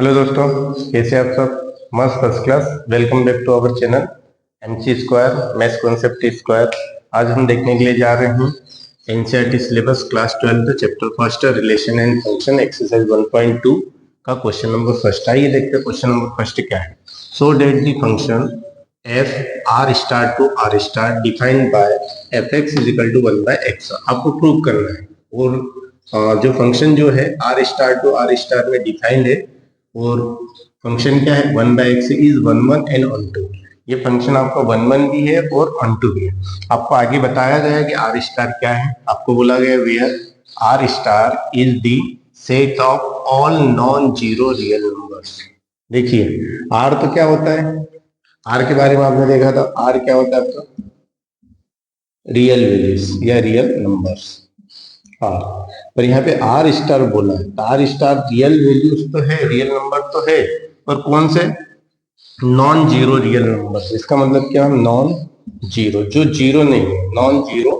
Hello दोस्तों, कैसे आप सब? मस्त first class. Welcome back to our channel MC square maths concept square. आज हम देखने के लिए जा रहे हैं NCERT syllabus class 12 chapter first relation and function exercise 1.2 का क्वेश्चन नंबर फर्स्ट। आइए देखते हैं क्वेश्चन नंबर फर्स्ट क्या है। So that the function F R star to R star defined by F x is equal to 1/x आपको prove करना है। और जो फंक्शन जो है R star to R star में डिफाइंड है और फंक्शन क्या है 1/x is 1 and on to. ये फंक्शन आपका 1 भी है और ऑन टू भी है। आपको आगे बताया गया कि आर स्टार क्या है। आपको बोला गया where R star is the set of all non zero real numbers. देखिए आर तो क्या होता है, आर के बारे में आपने देखा था। आर क्या होता है आपका? रियल वैल्यूज या रियल नंबर्स। हाँ, पर यहाँ पे आर स्टार बोला है तो आर स्टार रियल वैल्यूज तो है, रियल नंबर तो है, पर कौन से? Non zero real number. इसका मतलब क्या? नॉन जीरो, जो जीरो नहीं है, non zero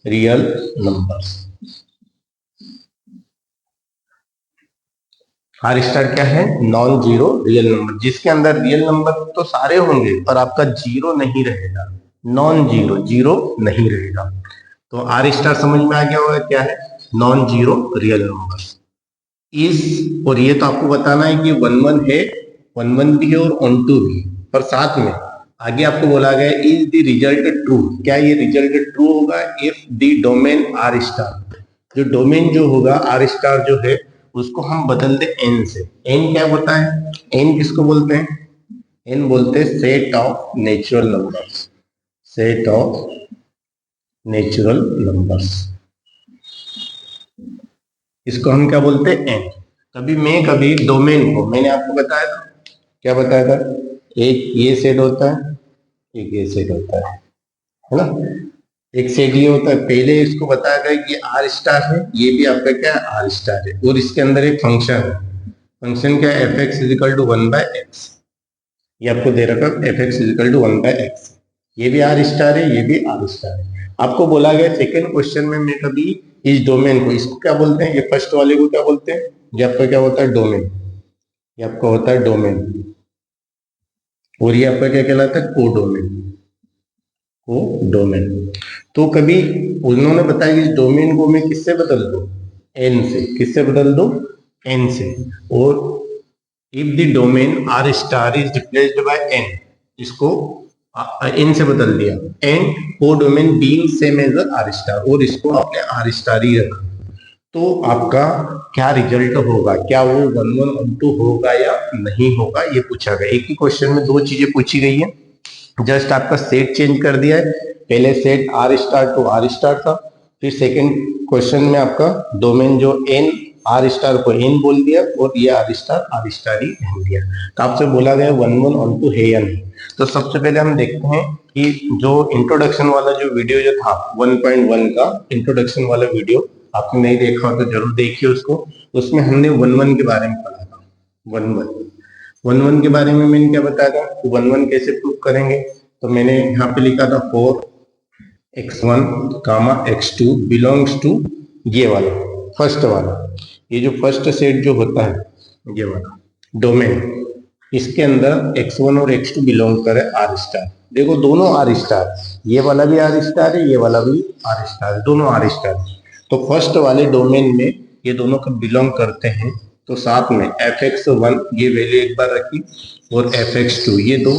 real numbers. R star क्या है? नॉन जीरो रियल नंबर, जिसके अंदर रियल नंबर तो सारे होंगे पर आपका जीरो नहीं रहेगा। नॉन जीरो, जीरो नहीं रहेगा। तो आर स्टार समझ में आ गया होगा क्या है? Non zero real number is. और ये तो आपको बताना है कि 1 है, 1 भी है और ऑन टू भी है, पर साथ में आगे आपको बोला गया इज द रिजल्ट ट्रू। क्या ये रिजल्ट ट्रू होगा if the domain R star. जो डोमेन जो होगा आर स्टार जो है उसको हम बदल दे एन से। एन क्या होता है? एन किसको बोलते हैं? एन बोलते हैं set of natural numbers. Set of natural numbers, इसको हम क्या बोलते हैं? एन। कभी डोमेन को मैंने आपको बताया था, क्या बताया था? एक ये सेट होता है, एक ये सेट होता है ना। एक सेट ये होता है, पहले इसको बताया था कि आर स्टार है, ये भी आपका क्या है? आर स्टार है। और इसके अंदर एक फंक्शन है, फंक्शन क्या है? F x is equal to 1/x। ये आपको दे रखा है f x is equal to 1/x। ये भी आर स्टार है, ये भी आर स्टार है। आपको बोला गया सेकेंड क्वेश्चन में मैं कभी इस डोमेन को, इसको क्या बोलते हैं? ये फर्स्ट वाले को क्या बोलते हैं? ये आपका क्या होता है? डोमेन। ये आपका होता है डोमेन। और ये आपका क्या कहलाता है? कोडोमेन। कोडोमेन। तो कभी उन्होंने बताया कि इस डोमेन को मैं किससे बदल दूं? एन से। किससे बदल दूं? एन से। और if the domain R star is replaced by N, इसको एन से बदल दिया। And codomain being same as R star, और इसको आपने आर स्टार ही रखा, तो आपका क्या रिजल्ट होगा? क्या वो 1/1 होगा या नहीं होगा? ये पूछा गया। एक ही क्वेश्चन में दो चीजें पूछी गई है, जस्ट आपका सेट चेंज कर दिया है। पहले set R star to R star था, फिर सेकंड क्वेश्चन में आपका डोमेन जो एन, आर स्टार को एन बोल दिया और ये आर स्टार ही रहने दिया। तो आपसे बोला गया 1/1 है या नहीं। तो सबसे पहले हम देखते हैं कि जो इंट्रोडक्शन वाला जो वीडियो जो था 1.1 का इंट्रोडक्शन वाला वीडियो, आपने नहीं देखा हो तो जरूर देखिए उसको। उसमें हमने 1/1 के बारे में पढ़ा था। 1/1 के बारे में मैंने क्या बताया था कि 1/1 कैसे प्रूव करेंगे। तो मैंने यहाँ पे लिखा था 4x1 x2 बिलोंग्स टू ये वाला फर्स्ट वाला। ये जो फर्स्ट सेट जो होता है ये वाला डोमेन, इसके अंदर x1 और x2 बिलोंग करे आर स्टार। देखो दोनों आर स्टार, ये वाला भी आर स्टार है, ये वाला भी आर स्टार, दोनों आर स्टार। तो फर्स्ट वाले डोमेन में ये दोनों को बिलोंग करते हैं, तो साथ में fx1 ये वैल्यू एक बार रखी और fx2 ये दो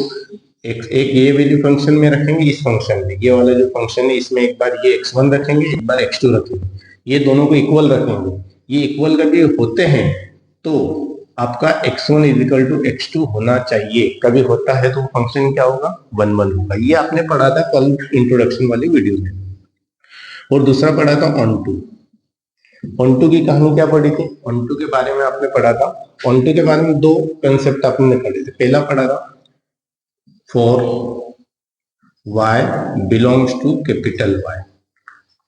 एक ये वैल्यू फंक्शन में रखेंगे। इस फंक्शन में ये वाला जो फंक्शन है इसमें एक बार ये x1 रखेंगे, एक बार x2 रखेंगे। ये दोनों को इक्वल रखेंगे। ये इक्वल कभी होते हैं तो आपका x1 is equal to x2 होना चाहिए। कभी होता है तो फंक्शन क्या होगा? 1/1 होगा। ये आपने पढ़ा था कल इंट्रोडक्शन वाली वीडियो में। और दूसरा पढ़ा था ऑन टू। ऑन टू की कहानी क्या पढ़ी थी? ऑन टू के बारे में आपने पढ़ा था। ऑन टू के बारे में दो कंसेप्ट आपने पढ़े थे। पहला पढ़ा था for y belongs to capital Y।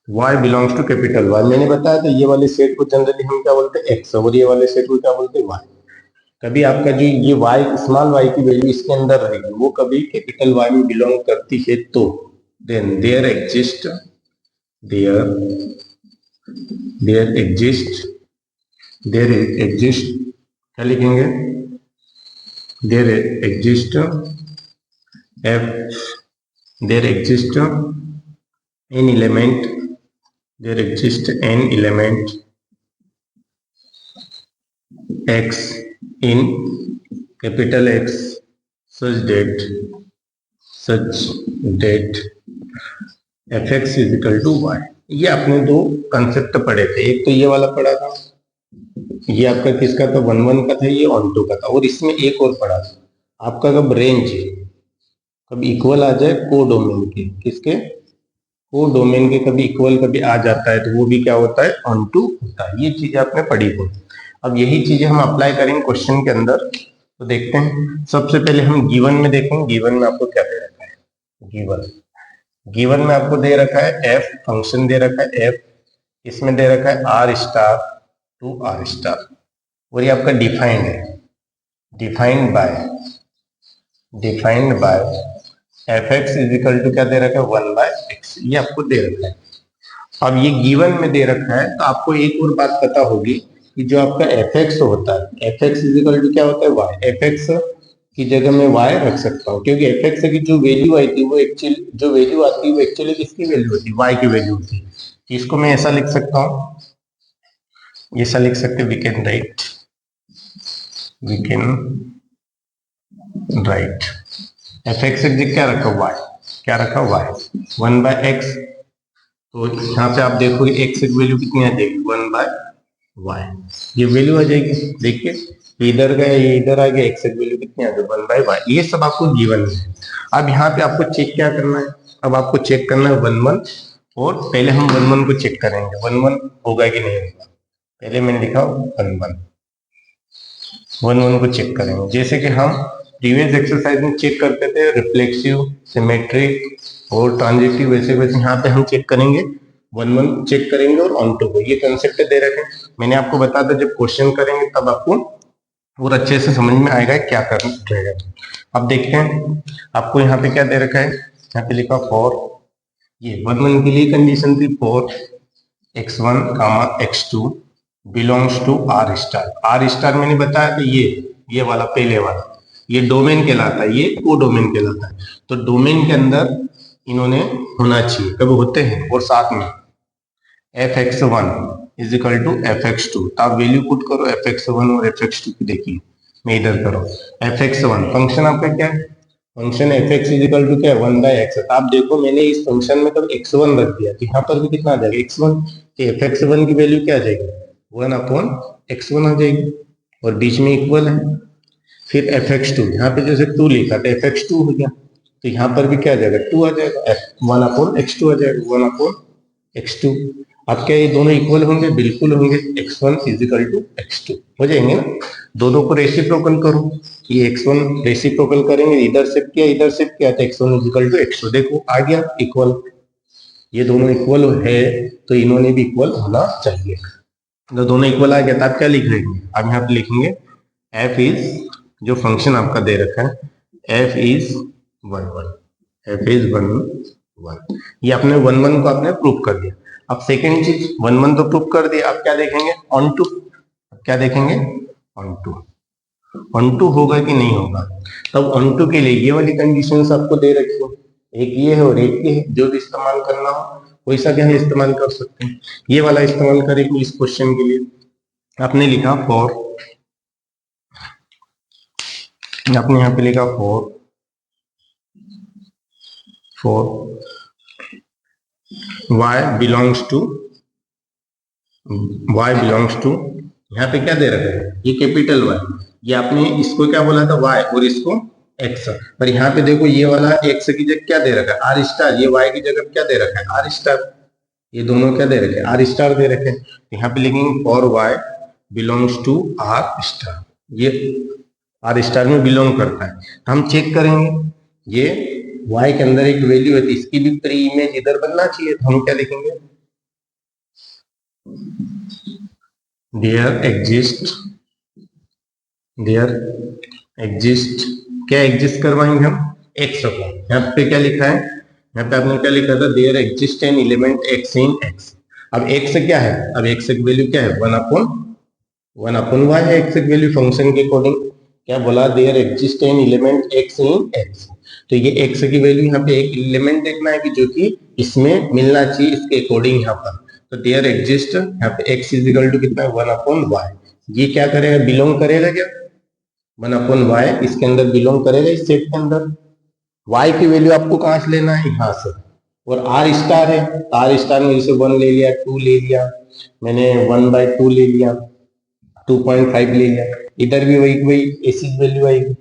y belongs to capital Y मैंने बताया था। ये वाले सेट को जनरली हम क्या बोलते हैं? x, और ये वाले सेट को क्या बोलते हैं? y। कभी आपका जो ये y स्मॉल y की वैल्यू इसके अंदर रहेगी, वो कभी कैपिटल Y में बिलोंग करती है तो देन देयर एग्जिस्ट क्या लिखेंगे? there exist f there exist an element there exists an element x in capital X such that fx is equal to y। ये आपने दो कंसेप्ट पढ़े थे, एक तो ये वाला पढ़ा था, ये आपका किसका था, 1 1 का था, ये ऑन 2 का था, और इसमें एक और पढ़ा था आपका कब रेंज कब इक्वल आ जाए कोडोमेन के, किसके कोडोमेन के कभी इक्वल कभी आ जाता है तो वो भी क्या होता है ऑन टू होता है। ये चीजें आपने पढ़ी हो। अब यही चीजें हम अप्लाई करेंगे क्वेश्चन के अंदर, तो देखते हैं। सबसे पहले हम गिवन में देखेंगे, गिवन में आपको क्या दे रखा है। गिवन में आपको दे रखा है एफ, फंक्शन दे रखा है एफ, इसमें दे रखा है R star to R star, और ये आपका डिफाइंड है, defined by F x is equal to क्या दे रखा है 1/x, ये आपको दे रखा है। अब ये गिवन में दे रखा है तो आपको एक और बात पता होगी कि जो आपका एफ एक्स होता है, f x is equal to क्या होता है वाई, एफ एक्स की जगह मैं वाई रख सकता हूँ, क्योंकि एफ एक्स की जो वैल्यू आई थी वो एक्चुअली जो वैल्यू आती है वो एक्चुअली किसकी वैल्यू होती है, वाई की वैल्यू होती है। इसको मैं ऐसा लिख सकता हूँ, ऐसा लिख सकते we can write f x क्या रखा वाई, क्या रखा वाई 1/x, तो यहाँ पे आप देखोगे एक्स की वैल्यू कितनी आ जाएगी 1/y, ये वैल्यू आ जाएगी। देखिए इधर गया ये इधर आ गया, एक्स की वैल्यू कितनी आ जाएगी 1/y, ये सब आपको गिवन है। अब यहाँ पे आपको चेक क्या करना है, अब आपको चेक करना है 1 1, और पहले हम 1 1 को चेक करेंगे 1 1 होगा कि नहीं होगा। पहले मैंने लिखा 1 1 को चेक करेंगे, जैसे कि हम प्रीवियस एक्सरसाइज में चेक करते थे रिफ्लेक्सिव, सिमेट्रिक और ट्रांजिटिव, वैसे वैसे यहाँ पे हम चेक करेंगे 1 1 चेक करेंगे और ऑन टू को। ये कंसेप्ट दे रखे हैं, मैंने आपको बताया था जब क्वेश्चन करेंगे तब आपको और अच्छे से समझ में आएगा क्या करना रहेगा। अब देखते हैं आपको यहाँ पे क्या दे रखा है, यहाँ पे लिखा फॉर, ये 1 1 के लिए कंडीशन थी for x1, x2 belongs to R star. R star मैंने बताया था ये वाला पहले वाला, ये डोमेन कहलाता है, ये को डोमेन कहलाता है। तो डोमेन के अंदर इन्होंने होना चाहिए, कब होते हैं, और साथ में fx1 is equal to fx2, तो आप वैल्यू पुट करो fx1 और fx2 की। देखिए मैं इधर करो fx1 फंक्शन आपका क्या है, function fx is equal to क्या है 1/x, तो आप देखो मैंने इस फंक्शन में कब x1 रख दिया तो यहाँ पर भी कितना आ जाएगा x1, तो fx1 की वैल्यू क्या आ जाएगी 1/x1 आ जाएगी, और बीच में इक्वल है। फिर fx2 यहाँ पे जैसे 2 लिखा तो fx2 हो गया, तो यहाँ पर भी क्या आ जाएगा 2 आ जाएगा, 1/x2 आ जाएगा 1/x2। अब क्या ये दोनों इक्वल होंगे, बिल्कुल होंगे, x1 is equal to x2 हो जाएंगे ना। दोनों को रेसिप्रोकल करो, ये x1 रेसिप्रोकल करेंगे, इधर शिफ्ट किया तो x1 is equal to x2, देखो आ गया इक्वल, ये दोनों इक्वल है तो इन्होंने भी इक्वल होना चाहिए। तो दोनों इक्वल आ गया तो आप क्या लिख रहे हैं, अब यहाँ पे लिखेंगे f इज, जो फंक्शन आपका दे रखा है f इज 1 1, f इज 1 1, ये आपने 1 1 को आपने प्रूव कर दिया। अब सेकेंड चीज 1 1 तो प्रूव कर दिया, अब क्या देखेंगे ऑन टू, क्या देखेंगे ऑन टू होगा कि नहीं होगा। तब ऑन टू के लिए ये वाली कंडीशंस आपको दे रखी हो, एक ये है और एक ये है, जो भी इस्तेमाल करना हो वैसा भी हम इस्तेमाल कर सकते हैं। ये वाला इस्तेमाल करेंगे इस क्वेश्चन के लिए। आपने लिखा फॉर, आपने यहाँ पे लिखा फॉर y बिलोंग्स टू यहाँ पे क्या दे रखा है, ये कैपिटल Y, ये आपने इसको क्या बोला था y और इसको x, पर यहाँ पे देखो ये वाला x की जगह क्या दे रखा है आर स्टार, ये y की जगह क्या दे रखा है आर स्टार, ये दोनों क्या दे रखे हैं आर स्टार दे रखे हैं। यहाँ पे लिखेंगे for y belongs to R star, ये आर स्टार में बिलोंग करता है। हम चेक करेंगे ये y के अंदर एक वैल्यू है, इसकी भी प्री इमेज इधर बनना चाहिए, तो हम क्या लिखेंगे देयर एग्जिस्ट, क्या एग्जिस्ट करवाएंगे हम x को। यहाँ पे क्या लिखा है, यहाँ पे आपने क्या लिखा था there exist an element x in x। अब x क्या है, अब x की वैल्यू क्या है 1/y है, x की वैल्यू फंक्शन के अकॉर्डिंग, क्या बोला, there exist an element x in x. तो ये एक्स की वैल्यू यहाँ पे एक एलिमेंट देखना है कि जो कि इसमें मिलना चाहिए इसके अकॉर्डिंग यहाँ पर। तो देयर एग्जिस्ट यहाँ पे एक्स इज इक्वल टू कितना है 1/y। ये क्या करेगा, बिलोंग करेगा क्या 1/y, इसके अंदर बिलोंग करेगा इस सेट के अंदर। y की वैल्यू आपको कहां से लेना है, यहाँ से। और r स्टार है, r स्टार में जैसे 1 ले लिया, 2 ले लिया, मैंने 1/2 ले लिया, 2.5 ले लिया, इधर भी वही वही ऐसी वैल्यू आएगी,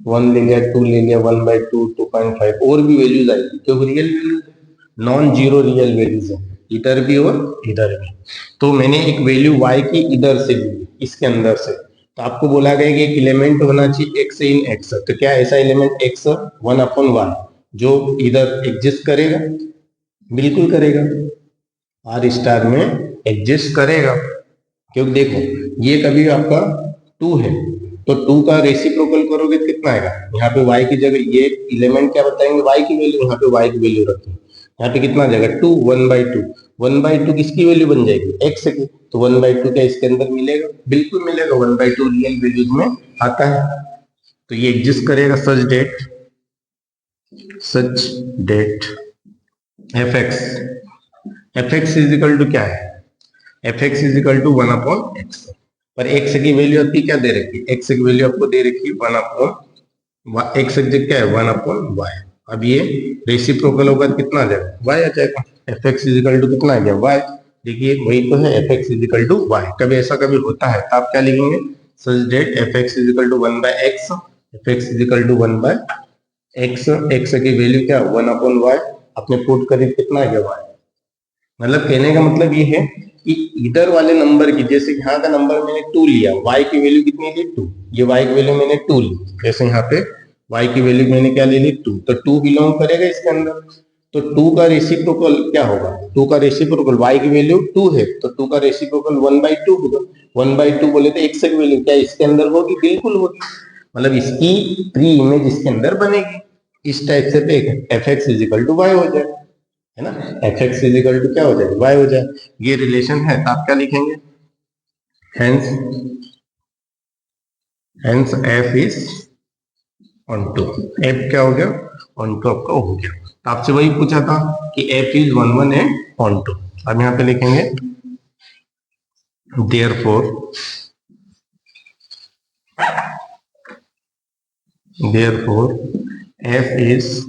1 ले लिया, 2 ले लिया, 1/2, 2.5 और भी वैल्यूज आएगी क्योंकि रियल वैल्यूज है, नॉन जीरो रियल वैल्यूज है इधर भी और इधर भी। तो मैंने एक वैल्यू y की इधर से ली, इसके अंदर से। तो आपको बोला गया कि एक एलिमेंट होना चाहिए x इन x। तो क्या ऐसा एलिमेंट x 1/y जो इधर एग्जिस्ट करेगा, बिल्कुल करेगा, r स्टार में एग्जिस्ट करेगा। क्योंकि देखो ये कभी आपका 2 है तो 2 का रेसिप्रोकल करोगे तो कितना आएगा, यहाँ पे y की जगह ये एलिमेंट क्या बताएंगे, y की वैल्यू, यहाँ पे y की वैल्यू रखें, यहाँ पे कितना आ जाएगा 2, 1/2। 1/2 किसकी वैल्यू बन जाएगी, x की। तो 1/2 क्या इसके अंदर मिलेगा, बिल्कुल मिलेगा, 1/2 रियल वैल्यूज में आता है। तो ये एग्जिस्ट करेगा such that fx is equal to क्या है, fx is equal to 1/x। पर x की वैल्यू आपकी क्या दे रखी है, x की वैल्यू आपको दे रखी है 1/x क्या है 1/y। अब ये रेसिप्रोकल होगा तो कितना आ जाएगा, y आ जाएगा। fx इज इक्वल टू कितना आ गया, y। देखिए वही तो है, fx is equal to y। कभी ऐसा कभी होता है तो आप क्या लिखेंगे, such that fx is equal to 1/x, fx is equal to 1/x, x की वैल्यू क्या 1/y, आपने पुट करी कितना आ गया y। मतलब कहने का मतलब ये है कि इधर वाले नंबर की, जैसे यहाँ का नंबर मैंने 2 लिया, y की वैल्यू कितनी ली 2, ये y की वैल्यू मैंने 2 ली, जैसे यहाँ पे y की वैल्यू मैंने क्या ले ली 2, तो 2 बिलोंग करेगा इसके अंदर। तो 2 का रेसिप्रोकल क्या होगा, 2 का रेसिप्रोकल y की वैल्यू 2 है तो 2 का रेसिप्रोकल 1/2 होगा। 1/2 बोले तो x की वैल्यू क्या इसके अंदर होगी, बिल्कुल होगी, मतलब इसकी प्री इमेज इसके अंदर बनेगी। इस टाइप से fx is equal to y हो जाएगा, है ना, fx इज इक्वल टू क्या हो जाएगा, y हो जाए। ये रिलेशन है तो आप क्या लिखेंगे, hence f is onto, f क्या हो गया ऑनटू आपका हो गया। तो आपसे वही पूछा था कि f इज 1/1 एंड ऑनटू। अब यहाँ पे लिखेंगे therefore f is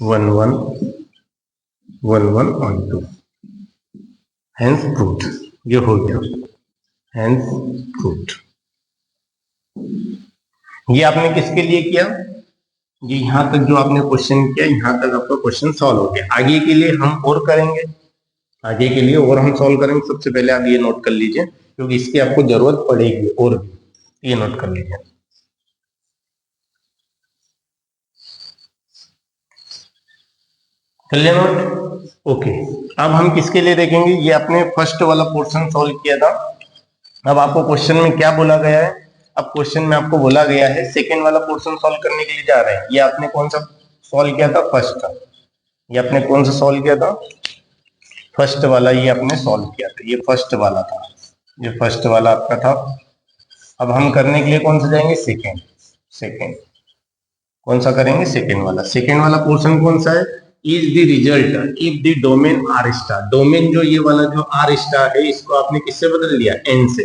1/1 onto, hence proved. ये हो गया, हेंस प्रूव्ड। ये आपने किसके लिए किया, ये यहां तक जो आपने क्वेश्चन किया, यहां तक आपका क्वेश्चन सॉल्व हो गया। आगे के लिए हम और करेंगे, आगे के लिए और हम सॉल्व करेंगे। सबसे पहले आप ये नोट कर लीजिए क्योंकि इसकी आपको जरूरत पड़ेगी, और भी ये नोट कर लीजिए। कर लिया नोट, ओके। अब हम किसके लिए देखेंगे, ये आपने फर्स्ट वाला पोर्शन सॉल्व किया था। अब आपको क्वेश्चन में क्या बोला गया है, अब क्वेश्चन में आपको बोला गया है सेकेंड वाला पोर्शन सॉल्व करने के लिए जा रहे हैं। ये आपने कौन सा सॉल्व किया था, फर्स्ट। ये आपने कौन सा सॉल्व किया था, फर्स्ट वाला, ये आपने सॉल्व किया था, ये फर्स्ट वाला था, ये फर्स्ट वाला आपका था। अब हम करने के लिए कौन सा जाएंगे, सेकेंड। कौन सा करेंगे, सेकेंड वाला। सेकेंड वाला पोर्शन कौन सा है, is the result if the domain R star. Domain जो ये वाला जो आर स्टार है, इसको आपने किससे बदल दिया, एन से,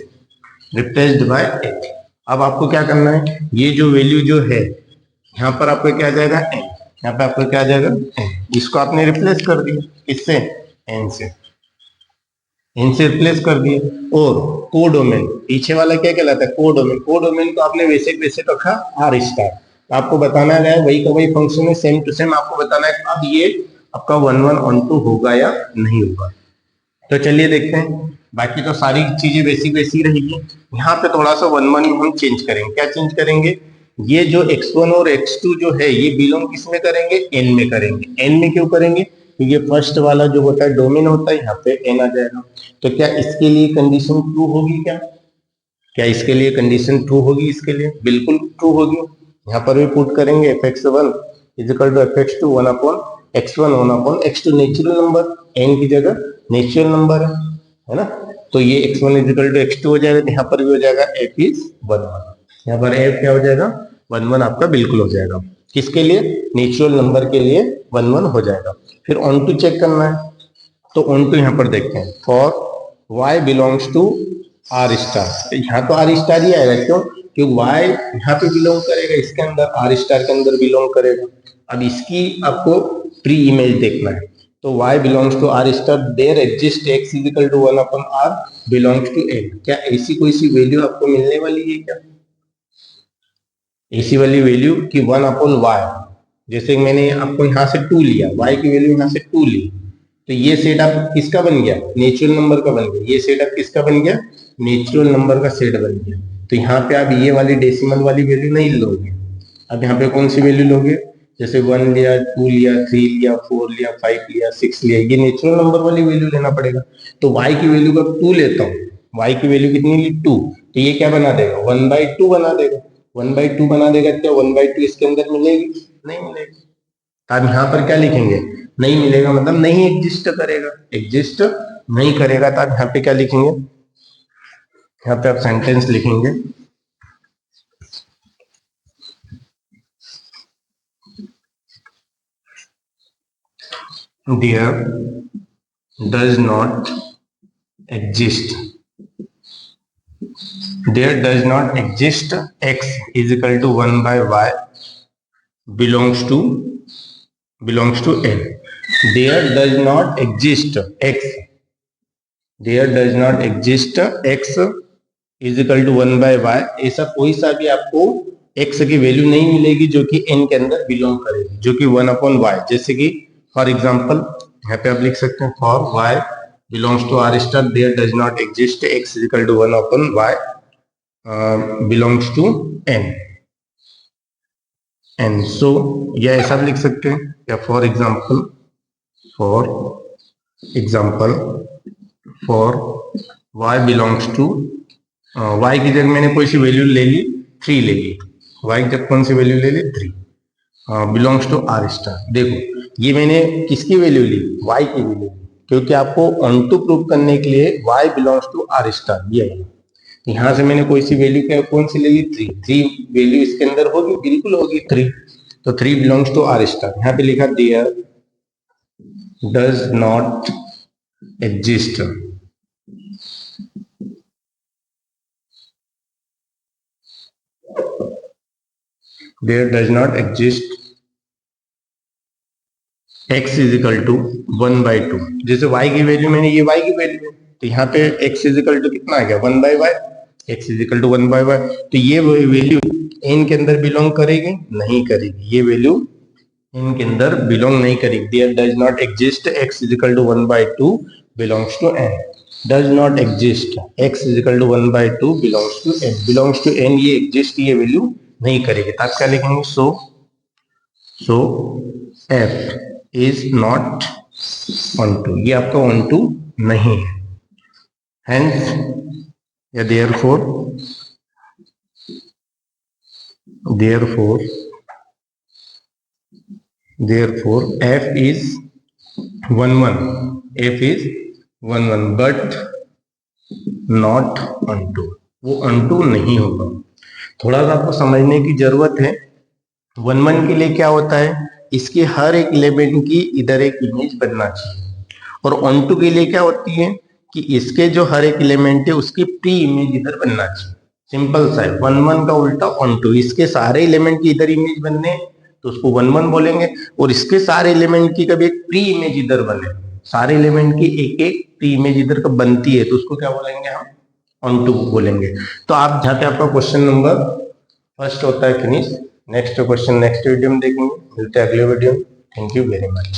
रिप्लेस्ड बाय एन। अब आपको क्या करना है, ये जो वैल्यू जो है यहाँ पर आपको क्या आ जाएगा एन, यहाँ पे आपको क्या आ जाएगा एन, इसको आपने रिप्लेस कर दिया किससे, एन से, एन से रिप्लेस कर दिए। और कोडोमेन, पीछे वाला क्या कहलाता है, कोडोमेन। कोडोमेन को आपने वैसे रखा आर स्टार। आपको बताना है वही का वही फंक्शन है, सेम टू सेम आपको बताना है अब ये आपका 1/1 ऑनटू होगा या नहीं होगा। तो चलिए देखते हैं, बाकी तो सारी चीजें वैसी रहेगी। यहाँ पे थोड़ा सा 1/1 हम चेंज करेंगे। क्या चेंज करेंगे, ये जो x1 और x2 जो है ये बिलोंग किस में करेंगे, n में करेंगे। n में क्यों करेंगे, क्योंकि फर्स्ट वाला जो होता है डोमेन होता है, यहाँ पे n आ जाएगा। तो क्या इसके लिए कंडीशन ट्रू होगी, क्या इसके लिए कंडीशन ट्रू होगी, इसके लिए बिल्कुल ट्रू होगी। यहाँ पर भी पुट करेंगे fx1 is equal to fx2 1/x1 1/x2, natural number, n की जगह नेचुरल नंबर है ना। तो ये x1 is equal to x2 हो जाएगा, यहाँ पर भी हो जाएगा f इज 1/1। यहाँ पर f क्या हो जाएगा 1 1 आपका बिल्कुल हो जाएगा। किसके लिए? नेचुरल नंबर के लिए 1 1 हो जाएगा। फिर ऑन टू चेक करना है, तो ऑन टू यहाँ पर देखते हैं for y belongs to R star. यहाँ तो आर स्टार ही आएगा, क्यों? क्योंकि y यहाँ पे बिलोंग करेगा, इसके अंदर आर स्टार के अंदर बिलोंग करेगा। अब इसकी आपको प्री इमेज देखना है, तो y belongs to R star, there exist x is equal to 1 upon r belongs to n। क्या ऐसी कोई सी वैल्यू आपको मिलने वाली है क्या? ऐसी वाली वैल्यू कि 1 अपॉन y, जैसे मैंने आपको यहाँ से 2 लिया, y की वैल्यू यहाँ से 2 ली, तो ये सेट आप किसका बन गया? नेचुरल नंबर का बन गया। ये सेट आप किसका बन गया? नेचुरल नंबर का सेट बन गया। तो यहाँ पे आप ये वाली डेसिमल वाली वैल्यू नहीं लोगे। अब यहाँ पे कौन सी वैल्यू लोगे? जैसे 1 लिया, 2 लिया, 3 लिया, 4 लिया, 5 लिया, 6 लिया, ये नेचुरल नंबर वाली वैल्यू लेना पड़ेगा। तो y की वैल्यू का 2 लेता हूँ, y की वैल्यू कितनी ली? 2, तो ये क्या बना देगा? 1/2 बना देगा। 1/2 बना देगा, क्या 1/2 इसके अंदर मिलेगी? नहीं मिलेगी। अब यहाँ पर क्या लिखेंगे? नहीं मिलेगा मतलब नहीं एग्जिस्ट करेगा। एग्जिस्ट नहीं करेगा, तो आप यहाँ पे क्या लिखेंगे? यहाँ पे आप सेंटेंस लिखेंगे there does not exist, there does not exist x is equal to 1/y belongs to n। there does not exist x, there does not exist x is equal to 1/y, ऐसा कोई सा भी आपको x की value नहीं मिलेगी जो कि n के अंदर बिलोंग करेगी, जो कि 1/y। जैसे कि फॉर एग्जांपल यहाँ पे आप लिख सकते हैं for y belongs to r star, there does not exist x is equal to 1/y belongs to n। And so या ऐसा भी लिख सकते हैं, या for example for y belongs to, y की जगह मैंने कोई सी वैल्यू ले ली, 3 ले ली, y की जगह कौन सी वैल्यू ले ली? 3 बिलोंग्स टू आर स्टार। देखो ये मैंने किसकी वैल्यू ली? y की वैल्यू, क्योंकि आपको ऑन टू प्रूव करने के लिए y belongs to R star ये है। यहां से मैंने कोई सी वैल्यू क्या कौन सी ले ली? 3 वैल्यू इसके अंदर होगी, बिल्कुल होगी 3, तो 3 बिलोंग्स टू आर स्टार। यहाँ पे लिखा there does not exist, there does not exist x is equal to 1/2। जैसे y की वैल्यू मैंने, ये y की वैल्यू है, तो यहाँ पे x इज इक्वल टू कितना आ गया? 1/y, x is equal to 1/y। तो ये वैल्यू n के अंदर बिलोंग करेगी? नहीं करेगी, ये वैल्यू n के अंदर बिलोंग नहीं करेगी। There does not exist x is equal to 1/2 belongs to n, does not exist x is equal to 1/2 belongs to n, belongs to n ये एग्जिस्ट, ये वैल्यू नहीं करेगी। तो आप क्या लिखेंगे? So f is not on to, ये आपका ऑन टू नहीं है। हेंस या therefore f is 1/1, f is 1/1 but not onto, वो onto नहीं होगा। थोड़ा सा आपको समझने की जरूरत है। 1/1 के लिए क्या होता है? इसके हर एक एलिमेंट की इधर एक इमेज बनना चाहिए, और onto के लिए क्या होती है कि इसके जो हर एक एलिमेंट है उसकी प्री इमेज इधर बनना चाहिए। सिंपल सा है, 1/1 का उल्टा onto। इसके सारे एलिमेंट की इधर इमेज बनने तो उसको 1/1 बोलेंगे, और इसके सारे एलिमेंट की कभी एक प्री इमेज इधर बने, सारे एलिमेंट की एक एक प्री इमेज इधर कब बनती है तो उसको क्या बोलेंगे? हम onto बोलेंगे। तो आप जहाँ पे आपका क्वेश्चन नंबर फर्स्ट होता है finish. Next question next video में देखेंगे। मिलते हैं अगले वीडियो में। Thank you very much.